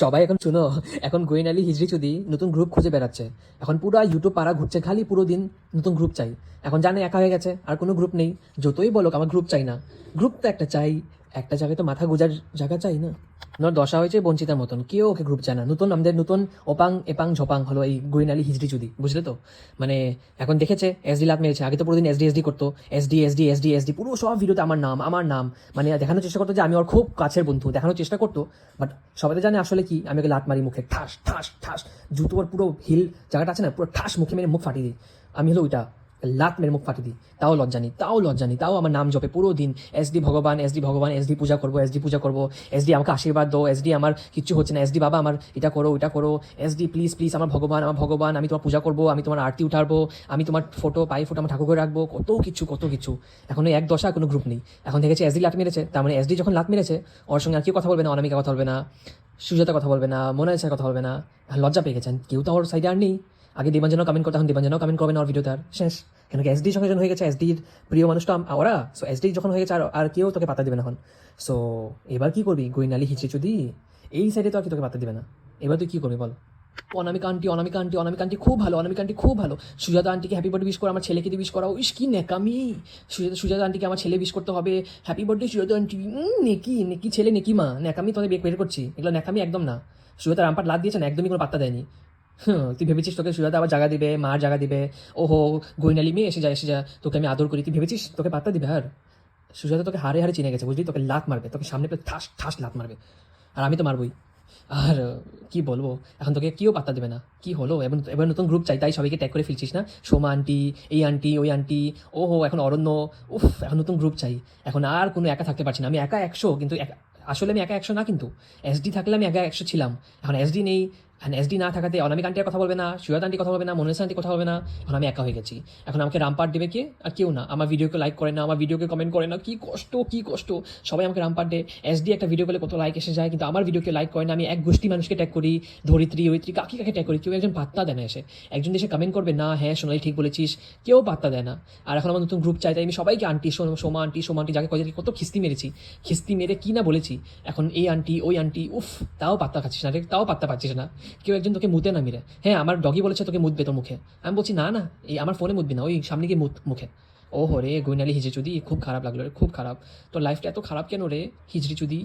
সবাই এখন শুনো, এখন গোয়েন আলী হিজড়ি চুদি নতুন গ্রুপ খুঁজে বেড়াচ্ছে। এখন পুরো ইউটিউব পাড়া ঘুরছে, খালি পুরো দিন নতুন গ্রুপ চাই। এখন জানে একা হয়ে গেছে, আর কোনো গ্রুপ নেই। যতই বলো আমার গ্রুপ চাই না, গ্রুপ তো একটা চাই, একটা জায়গায় তো মাথা গোজার জায়গা চাই না। ওনার দশা হয়েছে বঞ্চিতার মতন, কেউ ওকে গ্রুপ চায় না। নতুন আমাদের নতুন ওপাং এপাং ঝপাং হলো এই গোয়েন আলী হিজড়ি চুদি, বুঝলে তো? মানে এখন দেখেছে এসডি লাত মেরেছে, আগে তো পুরোদিন এসডি এসডি করতো, এসডি এসডি এসডি এসডি পুরো সব ভিডিওতে আমার নাম আমার নাম, মানে দেখানোর চেষ্টা করতো যে আমি ওর খুব কাছের বন্ধু, দেখানোর চেষ্টা করতো। বাট সবাই তো জানে আসলে কি, আমি ওকে লাত মারি মুখে, ঠাস ঠাস ঠাস, জুতোর পুরো হিল জায়গাটা আছে না, পুরো ঠাস মুখে মেরে মুখ ফাটিয়ে দিই। আমি হলো ওইটা লাত মেরে মুখ ফাটিয়ে দিই, তাও লজ্জা নেই, তাও লজ্জা নেই, তাও আমার নাম জপে পুরো দিন, এসডি ভগবান এসডি ভগবান, এসডি পূজা করবো, এসডি পূজা করবো, এসডি আমাকে আশীর্বাদ দো, এসডি আমার কিচ্ছু হচ্ছে না, এসডি বাবা আমার এটা করো ওইটা করো, এসডি প্লিজ প্লিজ আমার ভগবান আমার ভগবান, আমি তোমার পূজা করবো, আমি তোমার আরতি উঠাবো, আমি তোমার ফটো পাই ফটো আমার ঠাকুর করে রাখবো, কত কিছু কত কিছু। এখন ওই এক দশা কোনো গ্রুপ নেই। এখন দেখেছে এসডি লাত মেরেছে, তার মানে এসডি যখন লাত মেরেছে ওর সঙ্গে আর কেউ কথা বলবে না, অনামিকা কথা বলবে না, সুজাতা কথা বলবে না, মোনালিসার কথা বলবে না। লজ্জা পেয়ে গেছেন, কেউ তো ওর সাইডে আর নেই। আগে দেবাঞ্জনও কমেন্ট করতে, এখন দেবাঞ্জনও কমেন্ট করবে না ওর ভিডিওতে আর, শেষ। কেন কি এসডি যখন হয়ে গেছে, এসডির প্রিয় মানুষটা ওরা, সো এসডি যখন হয়ে গেছে আর কেউ তোকে পাত্তা দিবে না এখন। সো এবার কি করবি গোয়েন আলী হিচড়ি চুদি? এই সাইডে তো আর কি তোকে পাত্তা দিবে না। এবার তুই কি করবি বল? অনামিকা আন্টি অনামিকা আন্টি অনামিকা আন্টি খুব ভালো, অনামিকা আন্টি খুব ভালো। সুজাতা আন্টিকে হ্যাপি বার্থডে উইশ করো, আমার ছেলেকে দিয়ে উইশ করাও। ইস কি নেকামি! সুজাতা আন্টিকে আমার ছেলে উইশ করতে হবে, হ্যাপি বার্থডে সুজাতা আন্টি। নেকি নেকি ছেলে নেকি মা, নেকামি তোদের বের করছি, এগুলো নেকামি একদম না। সুজাতা রামপাট লাদ দিয়েছে না, একদমই কোনো পাত্তা দেয়নি। তুই ভেবেছিস তোকে সুজাতা আবার জায়গা দিবে, মার জায়গা দিবে? ওহো গৈনালি মেয়ে এসে যা তোকে আমি আদর করি, তুই ভেবেছিস তোকে পাত্তা দিবে? আর সুজাতা তোকে হারে হারে চিনে গেছে, বুঝলি? তোকে লাত মারবে, তোকে সামনে পেয়ে ঠাস ঠাস লাত মারবে, আর আমি তো মারবই। আর কি বলবো, এখন তোকে কেউ পাত্তা দেবে না। কি হলো, এবার এবার নতুন গ্রুপ চাই, তাই সবাইকে ট্যাগ করে ফেলছিস না? সোমা আন্টি, এই আন্টি ওই আন্টি, ওহো এখন অরণ্য, উফ এখন নতুন গ্রুপ চাই। এখন আর কোনো একা থাকতে পারছি না, আমি একা 100, কিন্তু আসলে আমি একা 100 না, কিন্তু এসডি থাকলে আমি একা 100 ছিলাম। এখন এসডি নেই, এখন এসডি না থাকাতে অনামিক আন্টি আর কথা বলবে না, সুজাত আন্টি কথা বলবে না, মনোজ আন্টি কথা বলবে না, এখন আমি একা হয়ে গেছি। এখন আমাকে রামপাট দেবে কে? আর কেউ না। আমার ভিডিওকে লাইক করে না, আমার ভিডিওকে কমেন্ট করে না, কি কষ্ট কি কষ্ট। সবাই আমাকে রামপাট দেয়, এসডি একটা ভিডিও করলে কত লাইক এসে যায়, কিন্তু আমার ভিডিওকে লাইক করে না। আমি এক গোষ্ঠী মানুষকে ট্যাগ করি, ধরিত্রী ঐত্রী কাকে কাকে ট্যাগ করি, কেউ একজন পাত্তা দেয় না। এসে একজন দেশে কমেন্ট করবে না, হ্যাঁ সোনালি ঠিক বলেছিস, কেউ পাত্তা দেয় না। আর এখন আমার নতুন গ্রুপ চাই, তাই আমি সবাইকে aunty Soma aunty Soma aunty, যাকে কত খিস্তি মেরেছি, খিস্তি মেরে কি না বলেছি। এখন এই আন্টি ওই আন্টি, উফ তাও পাত্তা খাচ্ছিস না রে, তাও পাত্তা পাচ্ছিস না। কেউ একজন তোকে মুতে না মিরে, হ্যাঁ আমার ডগি বলেছে তোকে মুতবে তোর মুখে, আমি বলছি না না, এই আমার ফোনে মুতবি না, ওই সামনে গিয়ে মুখে। ও হো রে গৈনালি হিজড়ি চুদি, খুব খারাপ লাগলো রে, খুব খারাপ। তোর লাইফটা এত খারাপ কেন রে হিজড়ি চুদি?